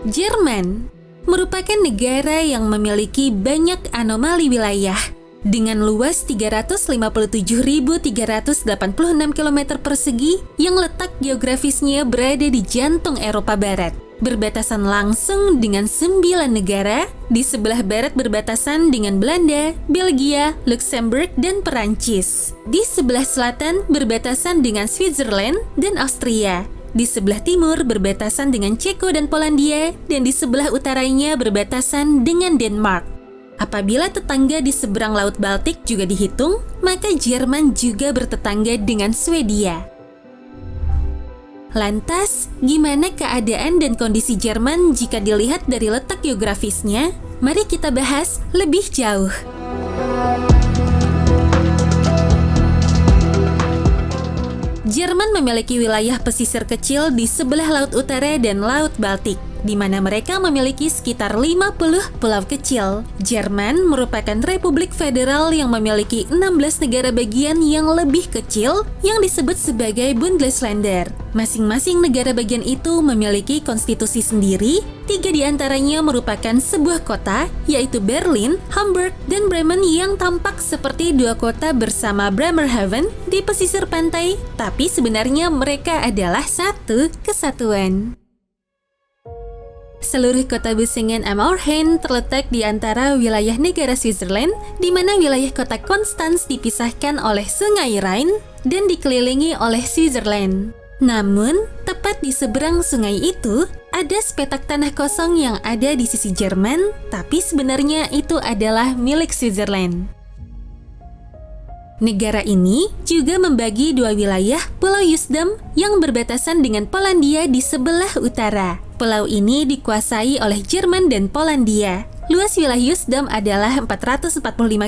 Jerman merupakan negara yang memiliki banyak anomali wilayah dengan luas 357.386 km persegi yang letak geografisnya berada di jantung Eropa Barat. Berbatasan langsung dengan 9 negara, di sebelah barat berbatasan dengan Belanda, Belgia, Luxembourg, dan Perancis. Di sebelah selatan berbatasan dengan Switzerland dan Austria. Di sebelah timur berbatasan dengan Ceko dan Polandia, dan di sebelah utaranya berbatasan dengan Denmark. Apabila tetangga di seberang Laut Baltik juga dihitung, maka Jerman juga bertetangga dengan Swedia. Lantas, gimana keadaan dan kondisi Jerman jika dilihat dari letak geografisnya? Mari kita bahas lebih jauh. Jerman memiliki wilayah pesisir kecil di sebelah Laut Utara dan Laut Baltik, di mana mereka memiliki sekitar 50 pulau kecil. Jerman merupakan republik federal yang memiliki 16 negara bagian yang lebih kecil yang disebut sebagai Bundesländer. Masing-masing negara bagian itu memiliki konstitusi sendiri. 3 di antaranya merupakan sebuah kota, yaitu Berlin, Hamburg, dan Bremen yang tampak seperti 2 kota bersama Bremerhaven di pesisir pantai, tapi sebenarnya mereka adalah satu kesatuan. Seluruh kota Busingen am Aurheim terletak di antara wilayah negara Switzerland, di mana wilayah kota Konstanz dipisahkan oleh Sungai Rhine dan dikelilingi oleh Switzerland. Namun, tepat di seberang sungai itu, ada sepetak tanah kosong yang ada di sisi Jerman, tapi sebenarnya itu adalah milik Switzerland. Negara ini juga membagi 2 wilayah, Pulau Usedom yang berbatasan dengan Polandia di sebelah utara. Pulau ini dikuasai oleh Jerman dan Polandia. Luas wilayah Usedom adalah 445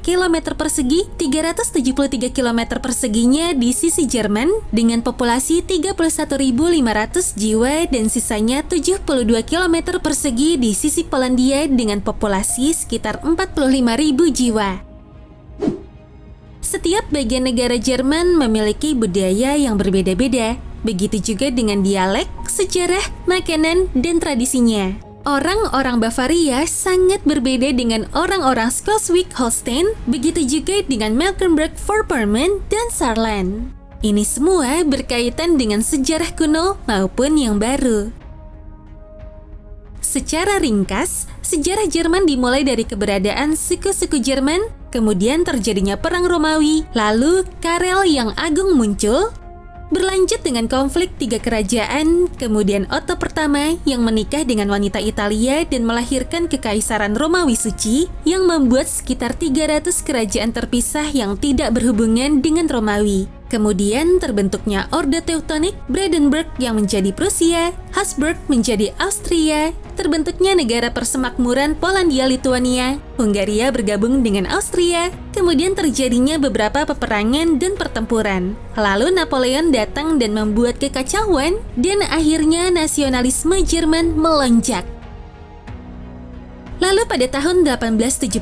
km persegi, 373 km perseginya di sisi Jerman dengan populasi 31.500 jiwa dan sisanya 72 km persegi di sisi Polandia dengan populasi sekitar 45.000 jiwa. Setiap bagian negara Jerman memiliki budaya yang berbeda-beda, begitu juga dengan dialek, sejarah, makanan, dan tradisinya. Orang-orang Bavaria sangat berbeda dengan orang-orang Schleswig-Holstein, begitu juga dengan Mecklenburg-Vorpommern dan Saarland. Ini semua berkaitan dengan sejarah kuno maupun yang baru. Secara ringkas, sejarah Jerman dimulai dari keberadaan suku-suku Jerman, kemudian terjadinya Perang Romawi, lalu Karel yang Agung muncul, berlanjut dengan konflik 3 kerajaan, kemudian Otto pertama yang menikah dengan wanita Italia dan melahirkan Kekaisaran Romawi Suci yang membuat sekitar 300 kerajaan terpisah yang tidak berhubungan dengan Romawi. Kemudian terbentuknya Orde Teutonik, Brandenburg yang menjadi Prusia, Habsburg menjadi Austria, terbentuknya negara persemakmuran Polandia-Lituania, Hungaria bergabung dengan Austria, kemudian terjadinya beberapa peperangan dan pertempuran. Lalu Napoleon datang dan membuat kekacauan, dan akhirnya nasionalisme Jerman melonjak. Lalu pada tahun 1871,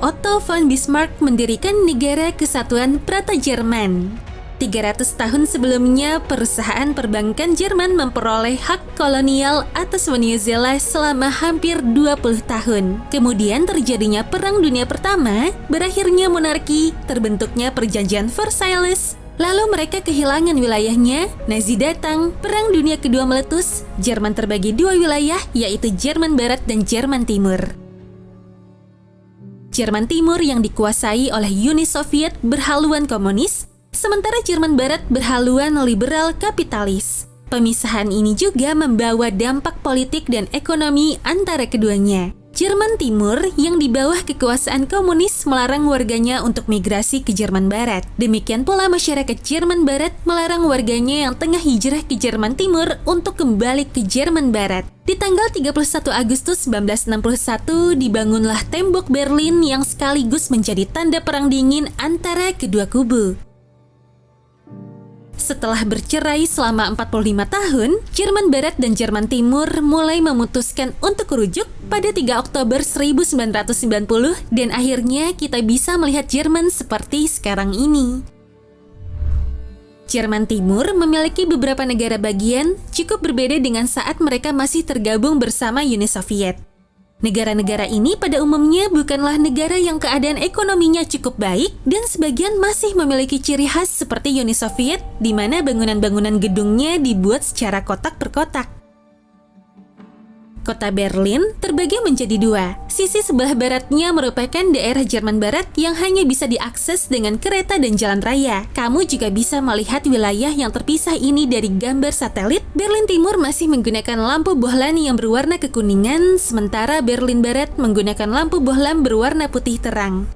Otto von Bismarck mendirikan Negara Kesatuan Proto-Jerman. 300 tahun sebelumnya, perusahaan perbankan Jerman memperoleh hak kolonial atas Venezuela selama hampir 20 tahun. Kemudian terjadinya Perang Dunia Pertama, berakhirnya monarki, terbentuknya Perjanjian Versailles. Lalu mereka kehilangan wilayahnya, Nazi datang, Perang Dunia Kedua meletus, Jerman terbagi 2 wilayah, yaitu Jerman Barat dan Jerman Timur. Jerman Timur yang dikuasai oleh Uni Soviet berhaluan komunis, sementara Jerman Barat berhaluan liberal kapitalis. Pemisahan ini juga membawa dampak politik dan ekonomi antara keduanya. Jerman Timur yang di bawah kekuasaan komunis melarang warganya untuk migrasi ke Jerman Barat. Demikian pula masyarakat Jerman Barat melarang warganya yang tengah hijrah ke Jerman Timur untuk kembali ke Jerman Barat. Di tanggal 31 Agustus 1961 dibangunlah tembok Berlin yang sekaligus menjadi tanda perang dingin antara kedua kubu. Setelah bercerai selama 45 tahun, Jerman Barat dan Jerman Timur mulai memutuskan untuk rujuk pada 3 Oktober 1990 dan akhirnya kita bisa melihat Jerman seperti sekarang ini. Jerman Timur memiliki beberapa negara bagian cukup berbeda dengan saat mereka masih tergabung bersama Uni Soviet. Negara-negara ini pada umumnya bukanlah negara yang keadaan ekonominya cukup baik dan sebagian masih memiliki ciri khas seperti Uni Soviet di mana bangunan-bangunan gedungnya dibuat secara kotak per kotak. Kota Berlin terbagi menjadi dua. Sisi sebelah baratnya merupakan daerah Jerman Barat yang hanya bisa diakses dengan kereta dan jalan raya. Kamu juga bisa melihat wilayah yang terpisah ini dari gambar satelit. Berlin Timur masih menggunakan lampu bohlam yang berwarna kekuningan, sementara Berlin Barat menggunakan lampu bohlam berwarna putih terang.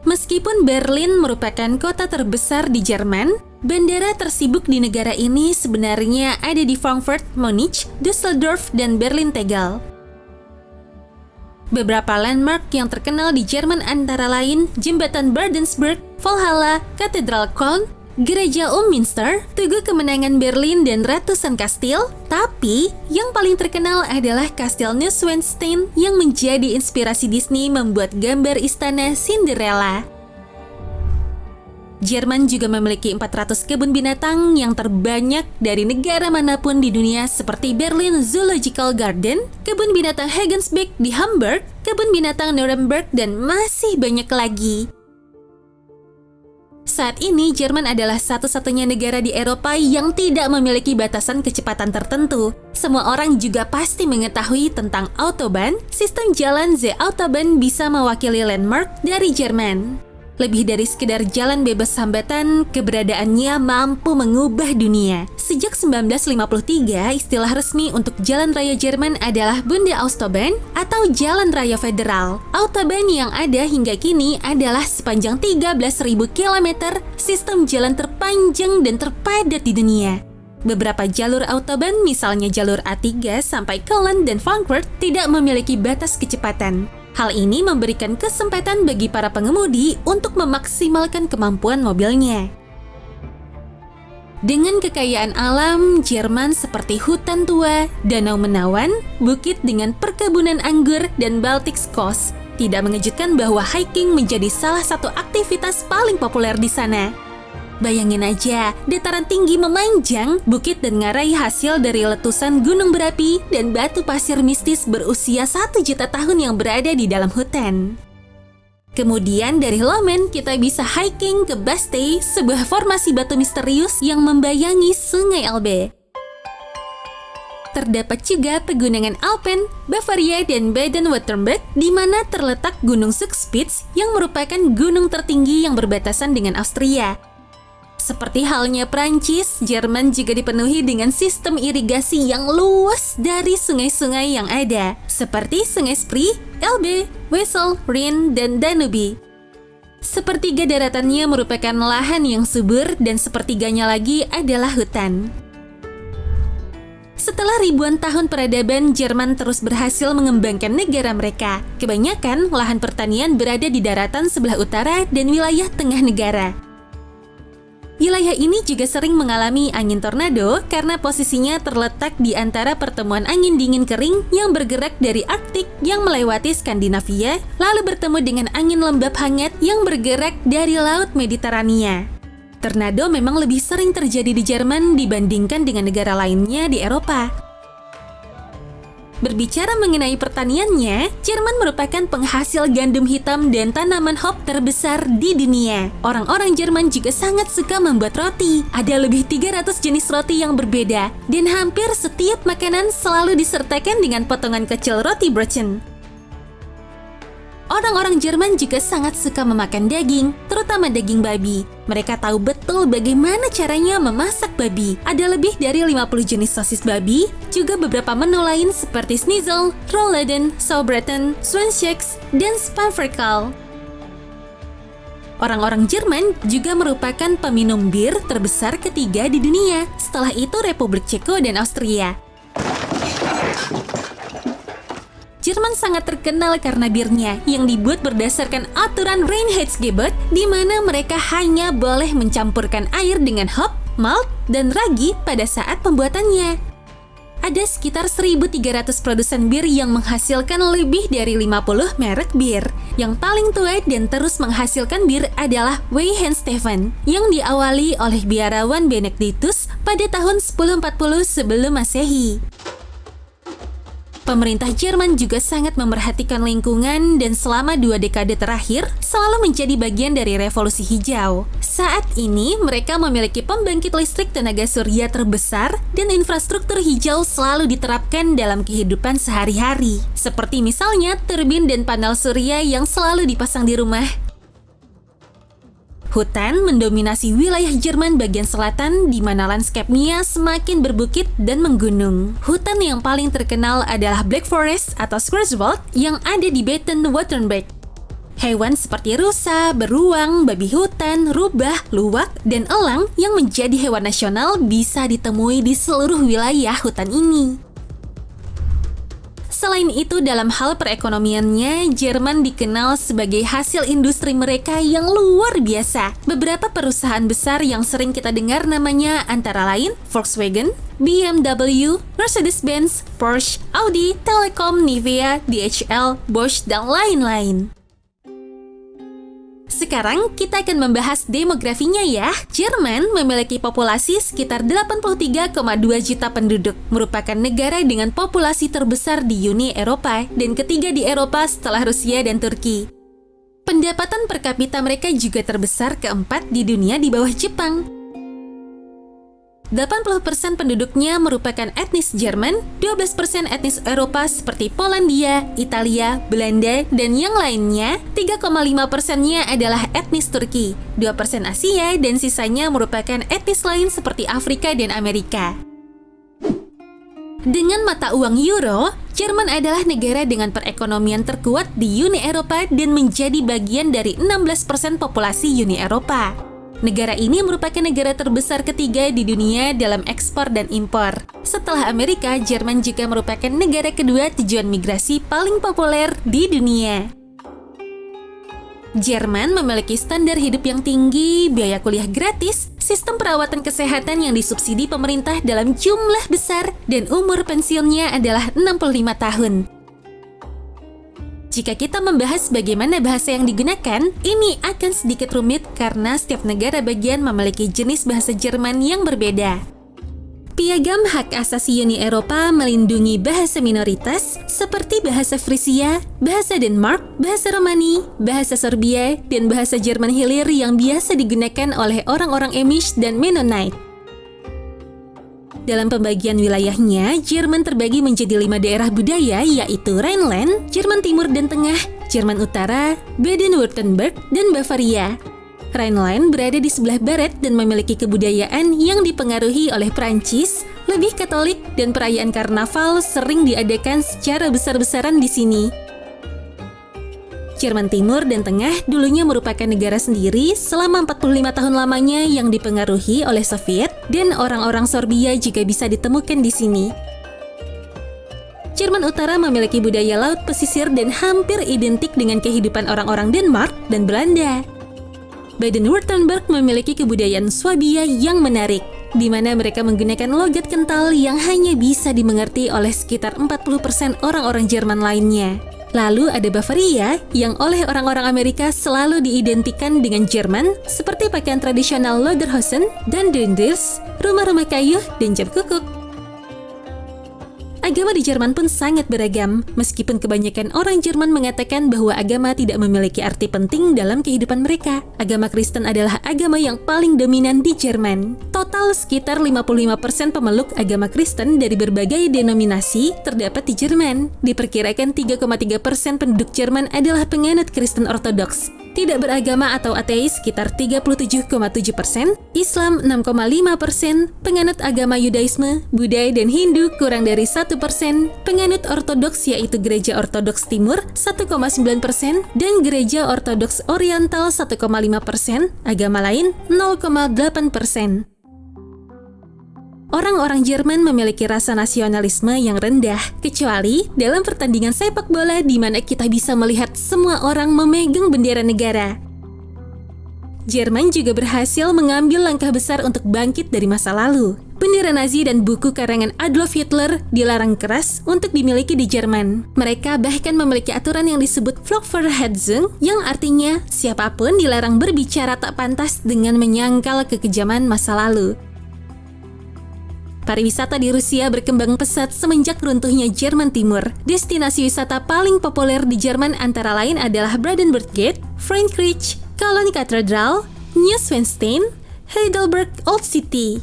Meskipun Berlin merupakan kota terbesar di Jerman, bandara tersibuk di negara ini sebenarnya ada di Frankfurt, Munich, Düsseldorf, dan Berlin Tegel. Beberapa landmark yang terkenal di Jerman antara lain Jembatan Bladensburg, Valhalla, Katedral Köln, Gereja Münster, Tugu Kemenangan Berlin, dan ratusan kastil. Tapi, yang paling terkenal adalah Kastil Neuschwanstein yang menjadi inspirasi Disney membuat gambar istana Cinderella. Jerman juga memiliki 400 kebun binatang yang terbanyak dari negara manapun di dunia seperti Berlin Zoological Garden, kebun binatang Regensburg di Hamburg, kebun binatang Nuremberg, dan masih banyak lagi. Saat ini, Jerman adalah satu-satunya negara di Eropa yang tidak memiliki batasan kecepatan tertentu. Semua orang juga pasti mengetahui tentang Autobahn. Sistem jalan The Autobahn bisa mewakili landmark dari Jerman. Lebih dari sekedar jalan bebas hambatan, keberadaannya mampu mengubah dunia. Sejak 1953, istilah resmi untuk jalan raya Jerman adalah Bundesautobahn atau Jalan Raya Federal. Autobahn yang ada hingga kini adalah sepanjang 13.000 km, sistem jalan terpanjang dan terpadat di dunia. Beberapa jalur Autobahn, misalnya jalur A3 sampai Köln dan Frankfurt, tidak memiliki batas kecepatan. Hal ini memberikan kesempatan bagi para pengemudi untuk memaksimalkan kemampuan mobilnya. Dengan kekayaan alam, Jerman seperti hutan tua, danau menawan, bukit dengan perkebunan anggur, dan Baltic Coast. Tidak mengejutkan bahwa hiking menjadi salah satu aktivitas paling populer di sana. Bayangin aja, dataran tinggi memanjang, bukit dan ngarai hasil dari letusan gunung berapi, dan batu pasir mistis berusia 1 juta tahun yang berada di dalam hutan. Kemudian dari Lomen kita bisa hiking ke Bastei, sebuah formasi batu misterius yang membayangi Sungai Elbe. Terdapat juga pegunungan Alpen, Bavaria, dan Baden-Württemberg, di mana terletak Gunung Zugspitze yang merupakan gunung tertinggi yang berbatasan dengan Austria. Seperti halnya Prancis, Jerman juga dipenuhi dengan sistem irigasi yang luas dari sungai-sungai yang ada, seperti Sungai Spree, Elbe, Wesel, Rhine, dan Danube. Sepertiga daratannya merupakan lahan yang subur dan sepertiganya lagi adalah hutan. Setelah ribuan tahun peradaban, Jerman terus berhasil mengembangkan negara mereka. Kebanyakan lahan pertanian berada di daratan sebelah utara dan wilayah tengah negara. Wilayah ini juga sering mengalami angin tornado karena posisinya terletak di antara pertemuan angin dingin kering yang bergerak dari Arktik yang melewati Skandinavia, lalu bertemu dengan angin lembab hangat yang bergerak dari Laut Mediterania. Tornado memang lebih sering terjadi di Jerman dibandingkan dengan negara lainnya di Eropa. Berbicara mengenai pertaniannya, Jerman merupakan penghasil gandum hitam dan tanaman hop terbesar di dunia. Orang-orang Jerman juga sangat suka membuat roti. Ada lebih 300 jenis roti yang berbeda, dan hampir setiap makanan selalu disertakan dengan potongan kecil roti Brötchen. Orang-orang Jerman juga sangat suka memakan daging, terutama daging babi. Mereka tahu betul bagaimana caranya memasak babi. Ada lebih dari 50 jenis sosis babi, juga beberapa menu lain seperti Schnitzel, Rouladen, Sauerbraten, Schweinshax, dan Spanferkel. Orang-orang Jerman juga merupakan peminum bir terbesar ketiga di dunia. Setelah itu Republik Ceko dan Austria. Jerman sangat terkenal karena birnya yang dibuat berdasarkan aturan Reinheitsgebot, di mana mereka hanya boleh mencampurkan air dengan hop, malt, dan ragi pada saat pembuatannya. ada sekitar 1.300 produsen bir yang menghasilkan lebih dari 50 merek bir. Yang paling tua dan terus menghasilkan bir adalah Weihenstephan, yang diawali oleh biarawan Benedictus pada tahun 1040 sebelum Masehi. Pemerintah Jerman juga sangat memperhatikan lingkungan dan selama 2 dekade terakhir selalu menjadi bagian dari revolusi hijau. Saat ini mereka memiliki pembangkit listrik tenaga surya terbesar dan infrastruktur hijau selalu diterapkan dalam kehidupan sehari-hari. Seperti misalnya turbin dan panel surya yang selalu dipasang di rumah. Hutan mendominasi wilayah Jerman bagian selatan di mana lanskapnya semakin berbukit dan menggunung. Hutan yang paling terkenal adalah Black Forest atau Schwarzwald yang ada di Baden-Württemberg. Hewan seperti rusa, beruang, babi hutan, rubah, luwak, dan elang yang menjadi hewan nasional bisa ditemui di seluruh wilayah hutan ini. Selain itu, dalam hal perekonomiannya, Jerman dikenal sebagai hasil industri mereka yang luar biasa. Beberapa perusahaan besar yang sering kita dengar namanya antara lain Volkswagen, BMW, Mercedes-Benz, Porsche, Audi, Telekom, Nivea, DHL, Bosch, dan lain-lain. Sekarang kita akan membahas demografinya ya. Jerman memiliki populasi sekitar 83,2 juta penduduk, merupakan negara dengan populasi terbesar di Uni Eropa dan ketiga di Eropa setelah Rusia dan Turki. Pendapatan per kapita mereka juga terbesar keempat di dunia di bawah Jepang. 80% penduduknya merupakan etnis Jerman, 12% etnis Eropa seperti Polandia, Italia, Belanda, dan yang lainnya, 3,5%-nya adalah etnis Turki, 2% Asia, dan sisanya merupakan etnis lain seperti Afrika dan Amerika. Dengan mata uang euro, Jerman adalah negara dengan perekonomian terkuat di Uni Eropa dan menjadi bagian dari 16% populasi Uni Eropa. Negara ini merupakan negara terbesar ketiga di dunia dalam ekspor dan impor. Setelah Amerika, Jerman juga merupakan negara kedua tujuan migrasi paling populer di dunia. Jerman memiliki standar hidup yang tinggi, biaya kuliah gratis, sistem perawatan kesehatan yang disubsidi pemerintah dalam jumlah besar, dan umur pensiunnya adalah 65 tahun. Jika kita membahas bagaimana bahasa yang digunakan, ini akan sedikit rumit karena setiap negara bagian memiliki jenis bahasa Jerman yang berbeda. Piagam Hak Asasi Uni Eropa melindungi bahasa minoritas seperti bahasa Frisia, bahasa Denmark, bahasa Romani, bahasa Serbia, dan bahasa Jerman Hilir yang biasa digunakan oleh orang-orang Amish dan Mennonite. Dalam pembagian wilayahnya, Jerman terbagi menjadi 5 daerah budaya, yaitu Rhineland, Jerman Timur dan Tengah, Jerman Utara, Baden-Württemberg, dan Bavaria. Rhineland berada di sebelah barat dan memiliki kebudayaan yang dipengaruhi oleh Prancis, lebih Katolik, dan perayaan karnaval sering diadakan secara besar-besaran di sini. Jerman Timur dan Tengah dulunya merupakan negara sendiri selama 45 tahun lamanya yang dipengaruhi oleh Soviet, dan orang-orang Sorbia juga bisa ditemukan di sini. Jerman Utara memiliki budaya laut pesisir dan hampir identik dengan kehidupan orang-orang Denmark dan Belanda. Baden-Württemberg memiliki kebudayaan Swabia yang menarik, di mana mereka menggunakan logat kental yang hanya bisa dimengerti oleh sekitar 40% orang-orang Jerman lainnya. Lalu ada Bavaria yang oleh orang-orang Amerika selalu diidentikan dengan Jerman seperti pakaian tradisional Lederhosen dan Dirndls, rumah-rumah kayu, dan jam kukuk. Agama di Jerman pun sangat beragam, meskipun kebanyakan orang Jerman mengatakan bahwa agama tidak memiliki arti penting dalam kehidupan mereka. Agama Kristen adalah agama yang paling dominan di Jerman. Total sekitar 55% pemeluk agama Kristen dari berbagai denominasi terdapat di Jerman. Diperkirakan 3,3% penduduk Jerman adalah penganut Kristen Ortodoks. Tidak beragama atau ateis sekitar 37,7%, Islam 6,5%, penganut agama Yudaisme, Buddha, dan Hindu kurang dari 1%, penganut Ortodoks yaitu Gereja Ortodoks Timur 1,9%, dan Gereja Ortodoks Oriental 1,5%, agama lain 0,8%. Orang-orang Jerman memiliki rasa nasionalisme yang rendah, kecuali dalam pertandingan sepak bola di mana kita bisa melihat semua orang memegang bendera negara. Jerman juga berhasil mengambil langkah besar untuk bangkit dari masa lalu. Bendera Nazi dan buku karangan Adolf Hitler dilarang keras untuk dimiliki di Jerman. Mereka bahkan memiliki aturan yang disebut Flugverhetzung, yang artinya siapapun dilarang berbicara tak pantas dengan menyangkal kekejaman masa lalu. Pariwisata di Rusia berkembang pesat semenjak runtuhnya Jerman Timur. Destinasi wisata paling populer di Jerman antara lain adalah Brandenburg Gate, Frankenreich, Cologne Cathedral, Neuschwanstein, Heidelberg Old City.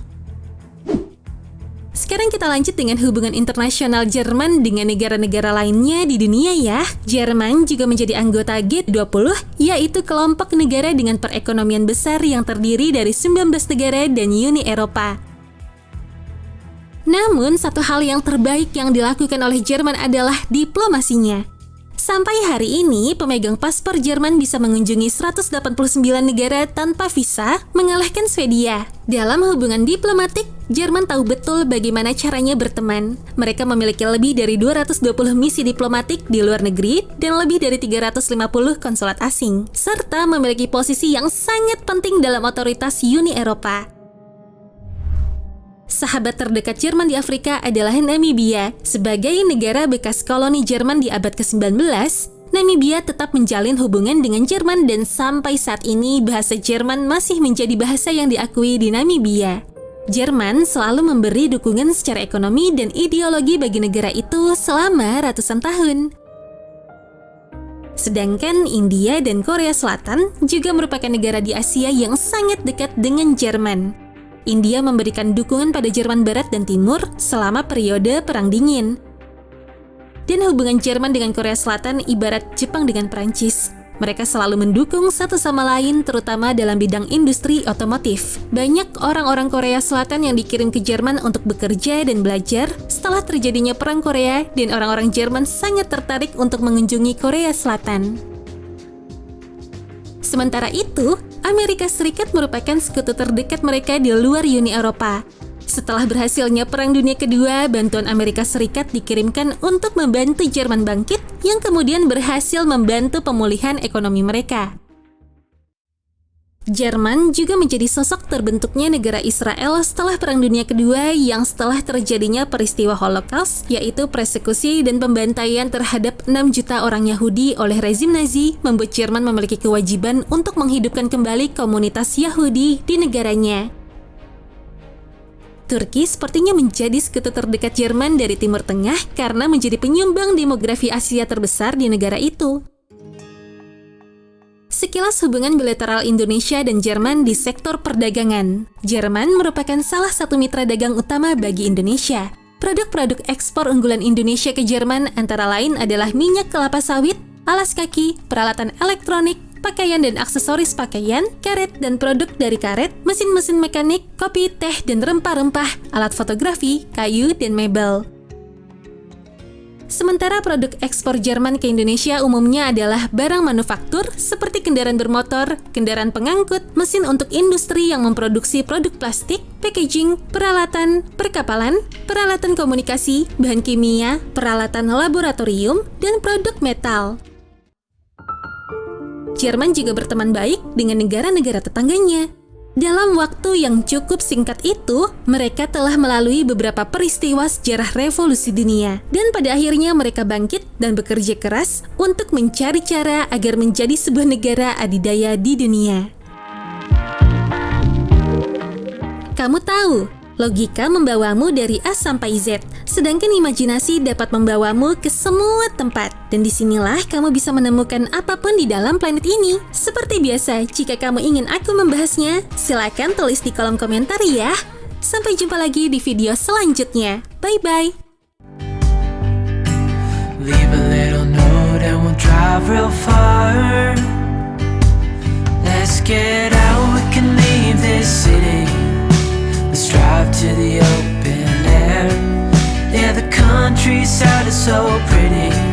Sekarang kita lanjut dengan hubungan internasional Jerman dengan negara-negara lainnya di dunia ya. Jerman juga menjadi anggota G20, yaitu kelompok negara dengan perekonomian besar yang terdiri dari 19 negara dan Uni Eropa. Namun, satu hal yang terbaik yang dilakukan oleh Jerman adalah diplomasinya. Sampai hari ini, pemegang paspor Jerman bisa mengunjungi 189 negara tanpa visa, mengalahkan Swedia. Dalam hubungan diplomatik, Jerman tahu betul bagaimana caranya berteman. Mereka memiliki lebih dari 220 misi diplomatik di luar negeri dan lebih dari 350 konsulat asing, serta memiliki posisi yang sangat penting dalam otoritas Uni Eropa. Sahabat terdekat Jerman di Afrika adalah Namibia. Sebagai negara bekas koloni Jerman di abad ke-19, Namibia tetap menjalin hubungan dengan Jerman dan sampai saat ini bahasa Jerman masih menjadi bahasa yang diakui di Namibia. Jerman selalu memberi dukungan secara ekonomi dan ideologi bagi negara itu selama ratusan tahun. Sedangkan India dan Korea Selatan juga merupakan negara di Asia yang sangat dekat dengan Jerman. India memberikan dukungan pada Jerman Barat dan Timur selama periode Perang Dingin. Dan hubungan Jerman dengan Korea Selatan ibarat Jepang dengan Prancis. Mereka selalu mendukung satu sama lain, terutama dalam bidang industri otomotif. Banyak orang-orang Korea Selatan yang dikirim ke Jerman untuk bekerja dan belajar setelah terjadinya Perang Korea, dan orang-orang Jerman sangat tertarik untuk mengunjungi Korea Selatan. Sementara itu, Amerika Serikat merupakan sekutu terdekat mereka di luar Uni Eropa. Setelah berhasilnya Perang Dunia Kedua, bantuan Amerika Serikat dikirimkan untuk membantu Jerman bangkit, yang kemudian berhasil membantu pemulihan ekonomi mereka. Jerman juga menjadi sosok terbentuknya negara Israel setelah Perang Dunia Kedua yang setelah terjadinya peristiwa Holocaust, yaitu persekusi dan pembantaian terhadap 6 juta orang Yahudi oleh rezim Nazi, membuat Jerman memiliki kewajiban untuk menghidupkan kembali komunitas Yahudi di negaranya. Turki sepertinya menjadi sekutu terdekat Jerman dari Timur Tengah karena menjadi penyumbang demografi Asia terbesar di negara itu. Sekilas hubungan bilateral Indonesia dan Jerman di sektor perdagangan. Jerman merupakan salah satu mitra dagang utama bagi Indonesia. Produk-produk ekspor unggulan Indonesia ke Jerman antara lain adalah minyak kelapa sawit, alas kaki, peralatan elektronik, pakaian dan aksesoris pakaian, karet dan produk dari karet, mesin-mesin mekanik, kopi, teh dan rempah-rempah, alat fotografi, kayu, dan mebel. Sementara produk ekspor Jerman ke Indonesia umumnya adalah barang manufaktur seperti kendaraan bermotor, kendaraan pengangkut, mesin untuk industri yang memproduksi produk plastik, packaging, peralatan, perkapalan, peralatan komunikasi, bahan kimia, peralatan laboratorium, dan produk metal. Jerman juga berteman baik dengan negara-negara tetangganya. Dalam waktu yang cukup singkat itu, mereka telah melalui beberapa peristiwa sejarah revolusi dunia. Dan pada akhirnya mereka bangkit dan bekerja keras untuk mencari cara agar menjadi sebuah negara adidaya di dunia. Kamu tahu, logika membawamu dari A sampai Z, sedangkan imajinasi dapat membawamu ke semua tempat. Dan disinilah kamu bisa menemukan apapun di dalam planet ini. Seperti biasa, jika kamu ingin aku membahasnya, silakan tulis di kolom komentar ya. Sampai jumpa lagi di video selanjutnya. Bye-bye. Leave a little note and we'll drive real far. Let's get out, we can leave this city. Let's drive to the open air. Yeah, the countryside is so pretty.